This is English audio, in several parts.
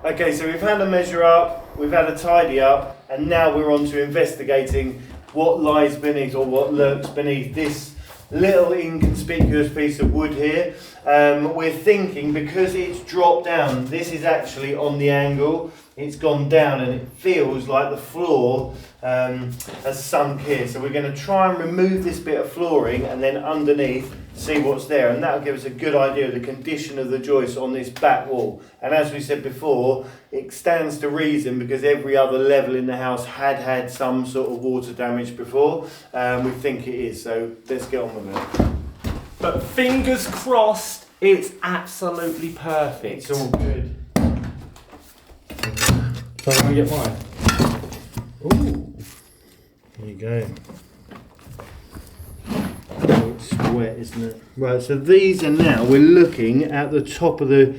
Okay, so we've had a measure up, we've had a tidy up, and now we're on to investigating what lies beneath, or what lurks beneath this little inconspicuous piece of wood here. We're thinking, because it's dropped down, this is actually on the angle, it's gone down, and it feels like the floor has sunk here. So we're going to try and remove this bit of flooring, and then underneath see what's there, and that'll give us a good idea of the condition of the joist on this back wall. And as we said before, it stands to reason, because every other level in the house had some sort of water damage before. We think it is, so let's get on with it. But fingers crossed, it's absolutely perfect. It's all good. So I'm going to get mine. Ooh, there you go. Oh, it's wet, isn't it? Right, so these are now, we're looking at the top of the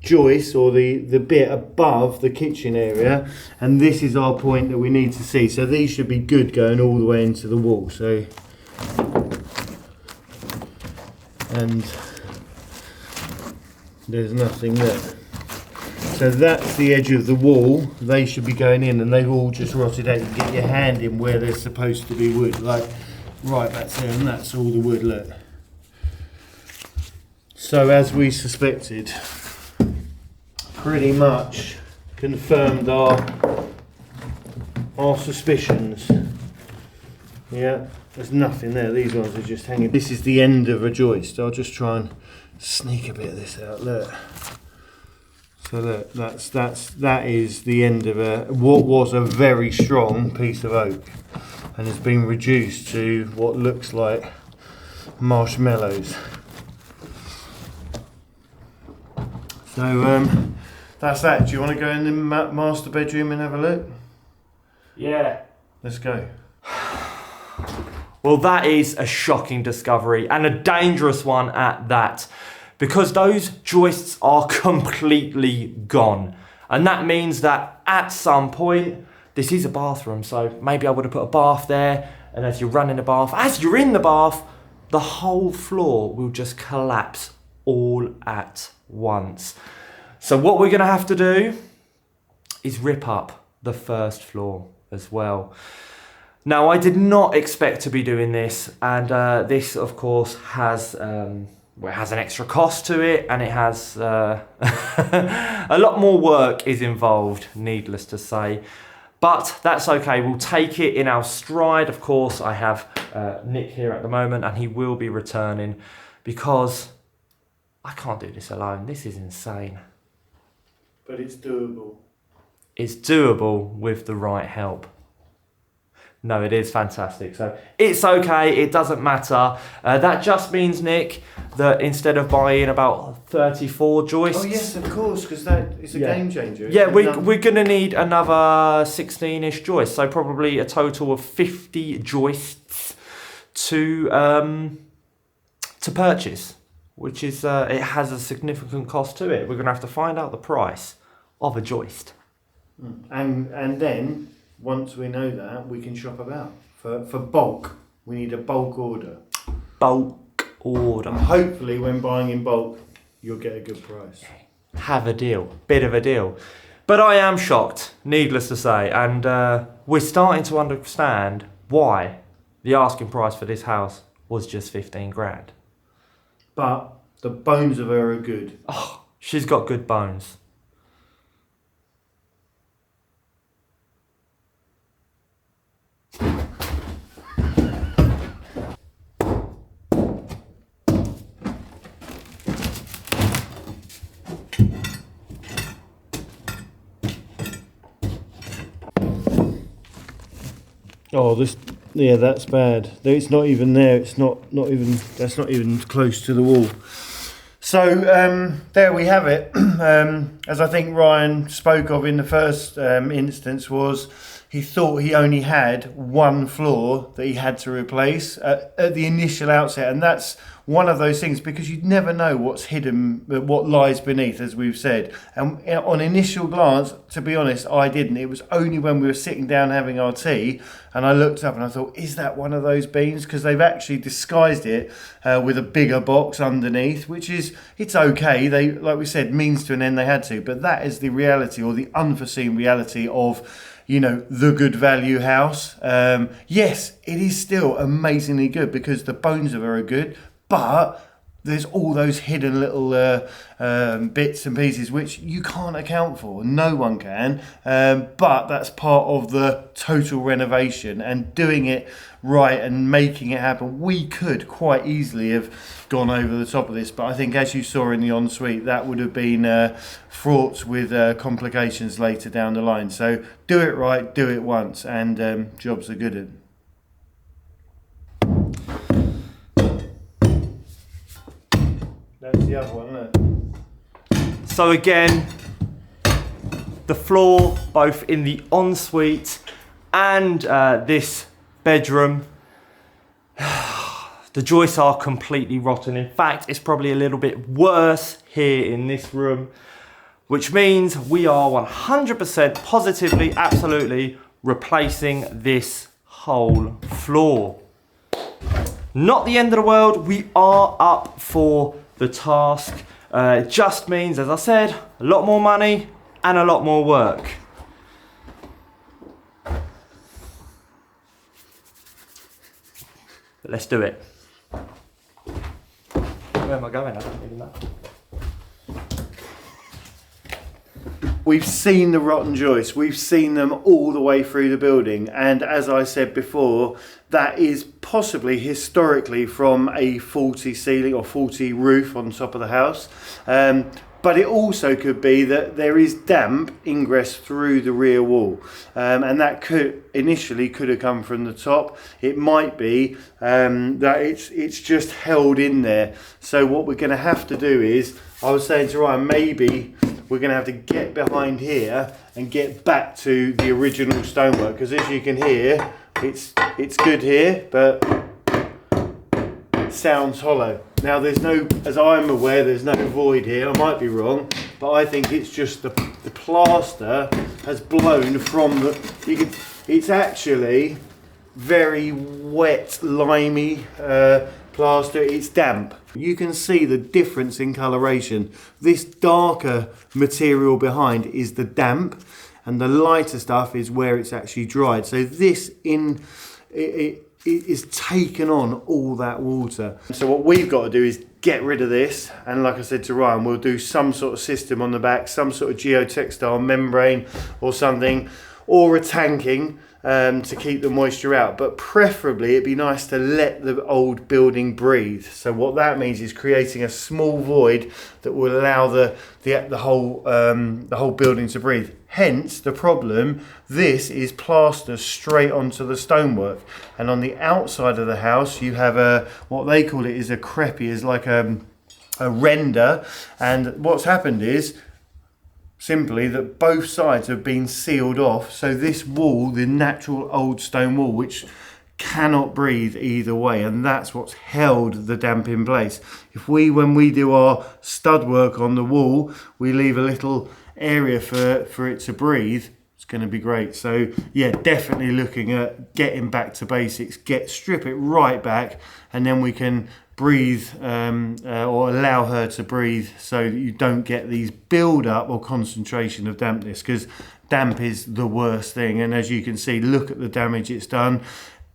joist, or the bit above the kitchen area, and this is our point that we need to see. So these should be good going all the way into the wall. So, and there's nothing there. So that's the edge of the wall. They should be going in, and they've all just rotted out. You can get your hand in where there's supposed to be wood, like right back there, and that's all the wood, look. So as we suspected, pretty much confirmed our suspicions. Yeah, there's nothing there. These ones are just hanging. This is the end of a joist. I'll just try and sneak a bit of this out, look. So look, that is the end of what was a very strong piece of oak, and has been reduced to what looks like marshmallows. So that's that. Do you want to go in the master bedroom and have a look? Yeah. Let's go. Well, that is a shocking discovery, and a dangerous one at that, because those joists are completely gone. And that means that at some point, this is a bathroom, so maybe I would have put a bath there, and as you're running the bath, as you're in the bath, the whole floor will just collapse all at once. So what we're gonna have to do is rip up the first floor as well. Now, I did not expect to be doing this, and this of course has well, it has an extra cost to it, and it has a lot more work is involved, needless to say. But that's okay, we'll take it in our stride. Of course, I have Nick here at the moment, and he will be returning, because I can't do this alone. This is insane. But it's doable. It's doable with the right help. No, it is fantastic. So it's okay, it doesn't matter. That just means, Nick, that instead of buying about 34 joists... Oh yes, of course, because that is a game changer. Yeah, we're going to need another 16-ish joists, so probably a total of 50 joists to purchase, which is, it has a significant cost to it. We're going to have to find out the price of a joist. And then, once we know that, we can shop about. For bulk, we need a bulk order. Bulk order. And hopefully when buying in bulk, you'll get a good price. Have a deal. Bit of a deal. But I am shocked, needless to say, and we're starting to understand why the asking price for this house was just 15 grand. But the bones of her are good. Oh, she's got good bones. Oh, yeah, that's bad. It's not even there. It's not even. That's not even close to the wall. So there we have it. As I think Ryan spoke of in the first instance, was he thought he only had one floor that he had to replace at the initial outset, and that's one of those things, because you never know what's hidden, what lies beneath, as we've said. And on initial glance, to be honest, I didn't. It was only when we were sitting down having our tea and I looked up and I thought, is that one of those beams? Because they've actually disguised it with a bigger box underneath, which is, it's okay. They, like we said, means to an end, they had to. But that is the reality, or the unforeseen reality of, you know, the good value house. Yes, it is still amazingly good because the bones are very good, but there's all those hidden little bits and pieces which you can't account for. No one can. But that's part of the total renovation and doing it right and making it happen. We could quite easily have gone over the top of this, but I think, as you saw in the ensuite, that would have been fraught with complications later down the line. So do it right, do it once, and jobs are good. That's the other one, isn't it? So again, the floor, both in the ensuite and this bedroom, the joists are completely rotten. In fact, it's probably a little bit worse here in this room, which means we are 100% positively, absolutely replacing this whole floor. Not the end of the world. We are up for the task. It just means, as I said, a lot more money and a lot more work. But let's do it. Where am I going? I don't even know. We've seen the rotten joists, we've seen them all the way through the building, and as I said before, that is possibly historically from a faulty ceiling or faulty roof on top of the house. But it also could be that there is damp ingress through the rear wall, and that could have come from the top. It might be that it's just held in there. So what we're going to have to do is, I was saying to Ryan, maybe we're going to have to get behind here and get back to the original stonework, because as you can hear, it's good here, but it sounds hollow. Now there's no, as I'm aware, there's no void here. I might be wrong, but I think it's just the plaster has blown from the, it's actually very wet, limey plaster. It's damp. You can see the difference in coloration. This darker material behind is the damp, and the lighter stuff is where it's actually dried. So this it is taken on all that water. So what we've got to do is get rid of this, and like I said to Ryan, we'll do some sort of system on the back, some sort of geotextile membrane or something, or a tanking to keep the moisture out. But preferably it'd be nice to let the old building breathe. So what that means is creating a small void that will allow the whole building to breathe. Hence the problem, this is plaster straight onto the stonework, and on the outside of the house you have a, what they call it is a crepi, is like a render, and what's happened is simply that both sides have been sealed off. So this wall, the natural old stone wall, which cannot breathe either way, and that's what's held the damp in place. If when we do our stud work on the wall, we leave a little area for it to breathe, it's going to be great. So yeah, definitely looking at getting back to basics, strip it right back, and then we can breathe or allow her to breathe, so that you don't get these build up or concentration of dampness, because damp is the worst thing. And as you can see, look at the damage it's done.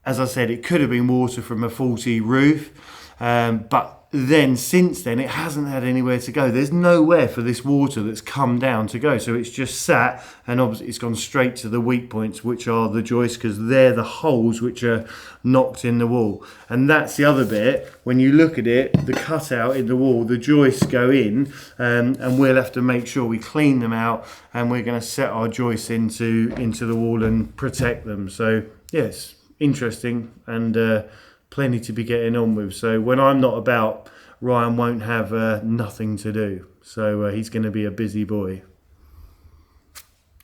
As I said, it could have been water from a faulty roof, but then since then it hasn't had anywhere to go. There's nowhere for this water that's come down to go, so it's just sat, and obviously it's gone straight to the weak points, which are the joists, because they're the holes which are knocked in the wall. And that's the other bit, when you look at it, the cutout in the wall, the joists go in, and we'll have to make sure we clean them out, and we're going to set our joists into the wall and protect them. So yes, interesting, and plenty to be getting on with. So when I'm not about, Ryan won't have nothing to do. So he's going to be a busy boy.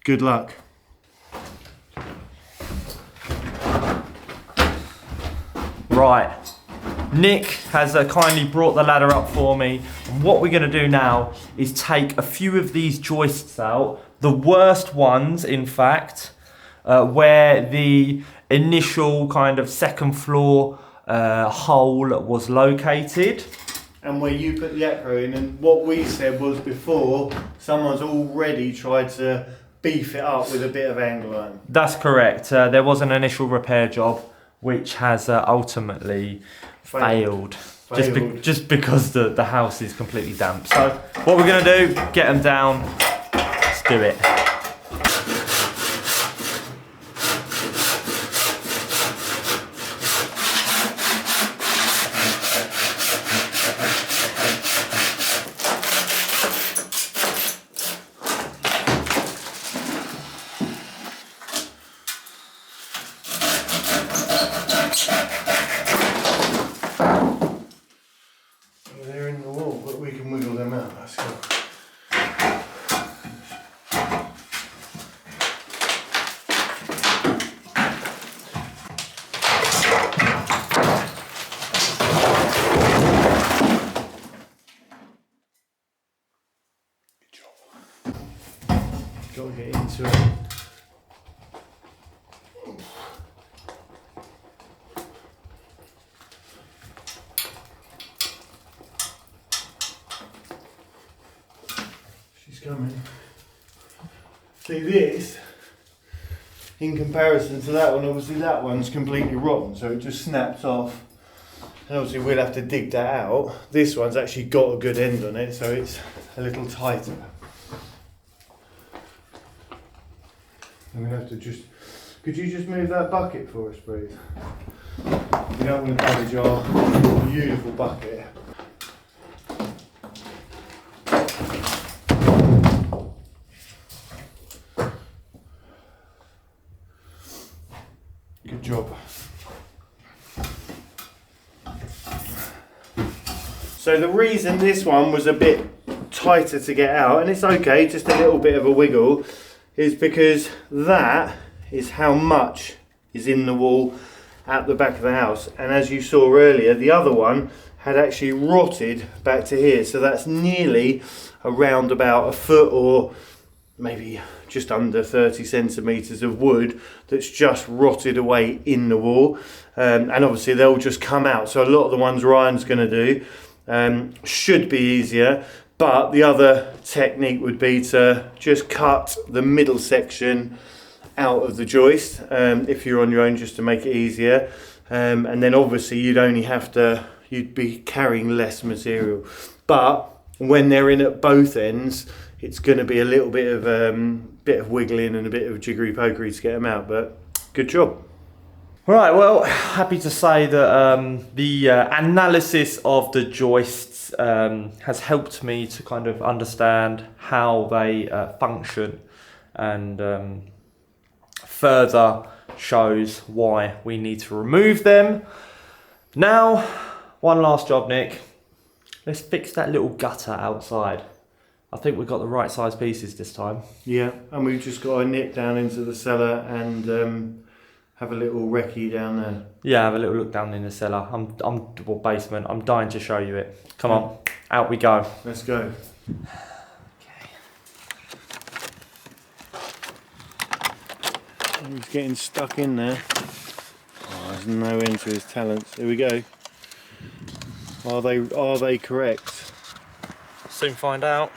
Good luck. Right, Nick has kindly brought the ladder up for me. And what we're going to do now is take a few of these joists out, the worst ones in fact, where the initial kind of second floor hole was located. And where you put the acro in, and what we said was before, someone's already tried to beef it up with a bit of angle iron. That's correct. There was an initial repair job which has ultimately failed. Just because the house is completely damp. So what we're going to do, get them down, let's do it. They're in the wall, but we can wiggle them out. Let's go. Good job. Got to get into it. Coming. See this, in comparison to that one, obviously that one's completely rotten, so it just snaps off, and obviously we'll have to dig that out. This one's actually got a good end on it, so it's a little tighter. I'm gonna have to just, could you just move that bucket for us, please? We don't want to damage our beautiful bucket. Good job. So the reason this one was a bit tighter to get out, and it's okay, just a little bit of a wiggle, is because that is how much is in the wall at the back of the house. And as you saw earlier, the other one had actually rotted back to here. So that's nearly around about a foot, or maybe just under 30 centimetres of wood that's just rotted away in the wall, and obviously they'll just come out. So a lot of the ones Ryan's going to do should be easier, but the other technique would be to just cut the middle section out of the joist if you're on your own, just to make it easier, and then obviously you'd be carrying less material. But when they're in at both ends, it's going to be a little bit of wiggling and a bit of jiggery pokery to get them out, but good job. Right, well, happy to say that the analysis of the joists has helped me to kind of understand how they function, and further shows why we need to remove them. Now, one last job, Nick. Let's fix that little gutter outside. I think we've got the right size pieces this time. Yeah, and we've just got to nip down into the cellar and have a little recce down there. Yeah, have a little look down in the cellar. Well, basement. I'm dying to show you it. Come on, out we go. Let's go. Okay. He's getting stuck in there. Oh, there's no end to his talents. Here we go. Are they correct? Soon find out.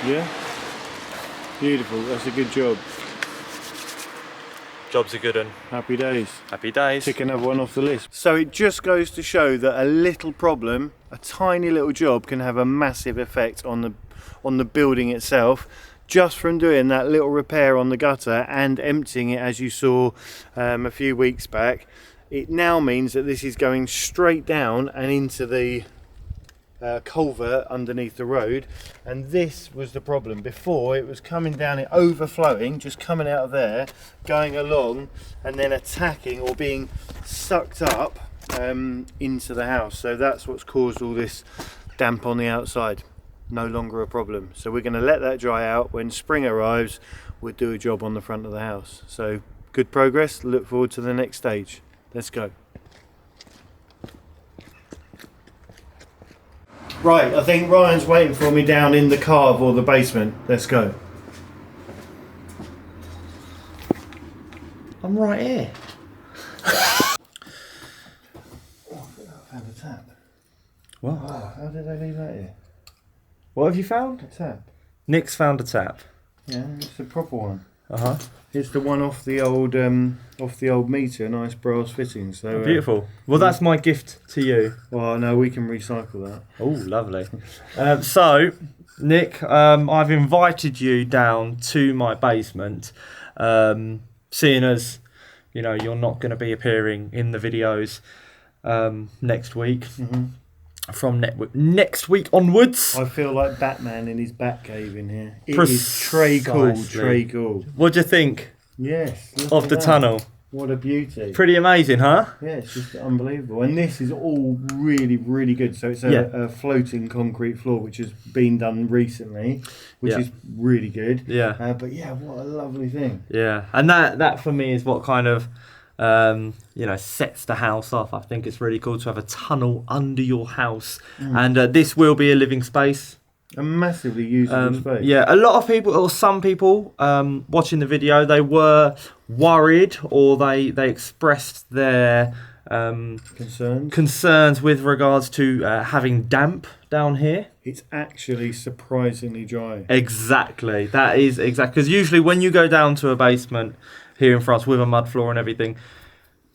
Yeah? Beautiful, that's a good job. Job's a good one. Happy days. Happy days. Tick another one off the list. So it just goes to show that a little problem, a tiny little job, can have a massive effect on the building itself, just from doing that little repair on the gutter and emptying it, as you saw a few weeks back. it now means that this is going straight down and into the culvert underneath the road, and this was the problem. Before, it was coming down, it overflowing, just coming out of there, going along, and then attacking or being sucked up into the house. So that's what's caused all this damp on the outside. No longer a problem. So we're going to let that dry out. When spring arrives, we'll do a job on the front of the house. So good progress. Look forward to the next stage. Let's go. Right, I think Ryan's waiting for me down in the cave or the basement. Let's go. I'm right here. Oh, I found a tap. What? Oh, how did they leave that here? What have you found? A tap. Nick's found a tap. Yeah, it's the proper one. Uh-huh. It's the one off the old meter, nice brass fitting. So Beautiful. Well, that's my gift to you. Well, no, we can recycle that. Oh, lovely. So, Nick, I've invited you down to my basement, seeing as, you know, you're not going to be appearing in the videos next week. Mm-hmm. From next week onwards. I feel like Batman in his Batcave in here. It is très cool. What do you think Yes. of the tunnel? What a beauty. Pretty amazing, huh? Yeah, it's just unbelievable. And this is all really, really good. So it's a floating concrete floor, which has been done recently, which is really good. Yeah. But yeah, what a lovely thing. Yeah. And that for me is what kind of sets the house off. I think it's really cool to have a tunnel under your house, and this will be a living space, a massively usable space. Yeah, a lot of people, or some people watching the video, they were worried, or they expressed their concerns with regards to having damp down here. It's actually surprisingly dry. Exactly, that is exactly, because usually when you go down to a basement here in France with a mud floor and everything,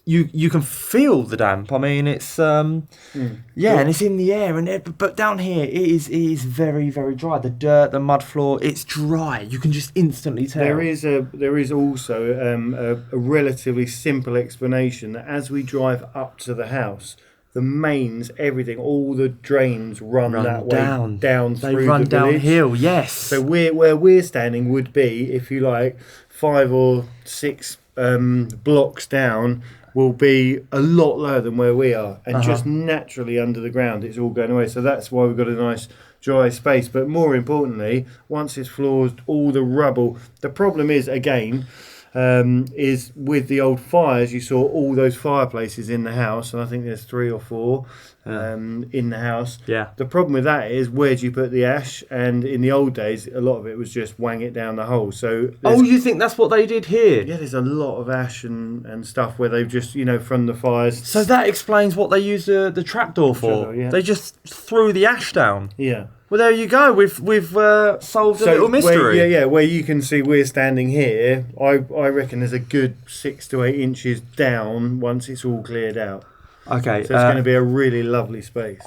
you can feel the damp. I mean, it's and it's in the air, but down here it is very, very dry. The dirt, the mud floor, it's dry. You can just instantly tell. There is also a relatively simple explanation that as we drive up to the house, the mains, everything, all the drains run that way down through the village. They run downhill, yes. So where we're standing would be, if you like, 5 or 6 blocks down will be a lot lower than where we are, and just naturally under the ground it's all going away. So that's why we've got a nice dry space. But more importantly, once it's floored, all the rubble, the problem is, again, is with the old fires, you saw all those fireplaces in the house, and I think there's 3 or 4 in the house. Yeah. The problem with that is, where do you put the ash? And in the old days, a lot of it was just wang it down the hole. So you think that's what they did here? Yeah, there's a lot of ash and stuff where they've just, from the fires. So that explains what they used the trapdoor for. Yeah. They just threw the ash down. Yeah. Well, there you go. We've solved a little mystery. Where you can see we're standing here, I reckon there's a good 6 to 8 inches down once it's all cleared out. Okay. So it's going to be a really lovely space.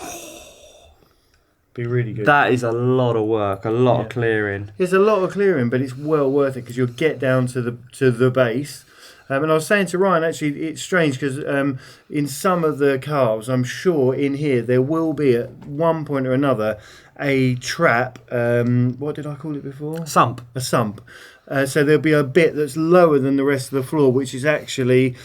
Be really good. That is a lot of work, a lot of clearing. It's a lot of clearing, but it's well worth it, because you'll get down to the base. And I was saying to Ryan, actually, it's strange because in some of the caves, I'm sure in here there will be at one point or another a trap. What did I call it before? Sump. A sump. So there'll be a bit that's lower than the rest of the floor, which is actually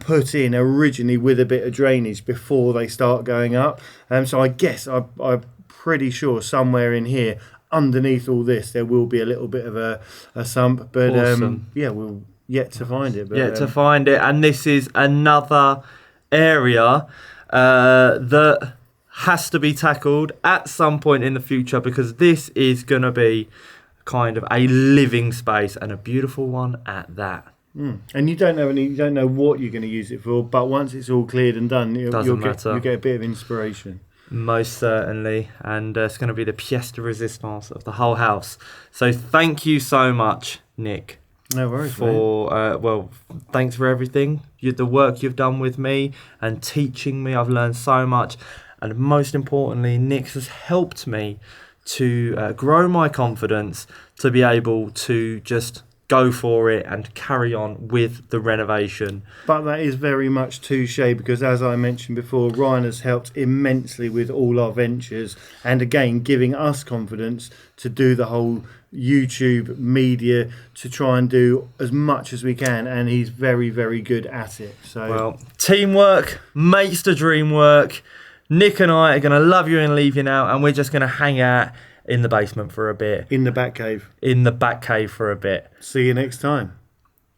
put in originally with a bit of drainage before they start going up. So I guess I'm pretty sure somewhere in here, underneath all this, there will be a little bit of a sump. But awesome. We'll yet to find it. But, to find it. And this is another area that has to be tackled at some point in the future, because this is going to be kind of a living space, and a beautiful one at that. And you don't know what you're going to use it for, but once it's all cleared and done, you'll get a bit of inspiration. Most certainly, and it's going to be the pièce de résistance of the whole house. So thank you so much, Nick. No worries. Thanks for everything. The work you've done with me and teaching me. I've learned so much, and most importantly, Nick has helped me to grow my confidence to be able to just go for it and carry on with the renovation. But that is very much touche, because as I mentioned before, Ryan has helped immensely with all our ventures, and again giving us confidence to do the whole YouTube media, to try and do as much as we can, and he's very, very good at it. So well, teamwork makes the dream work. Nick and I are going to love you and leave you now, and we're just going to hang out in the basement for a bit. in the back cave. In the back cave for a bit. See you next time.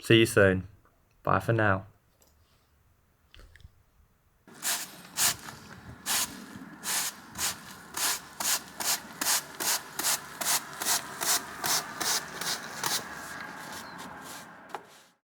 See you soon. Bye for now.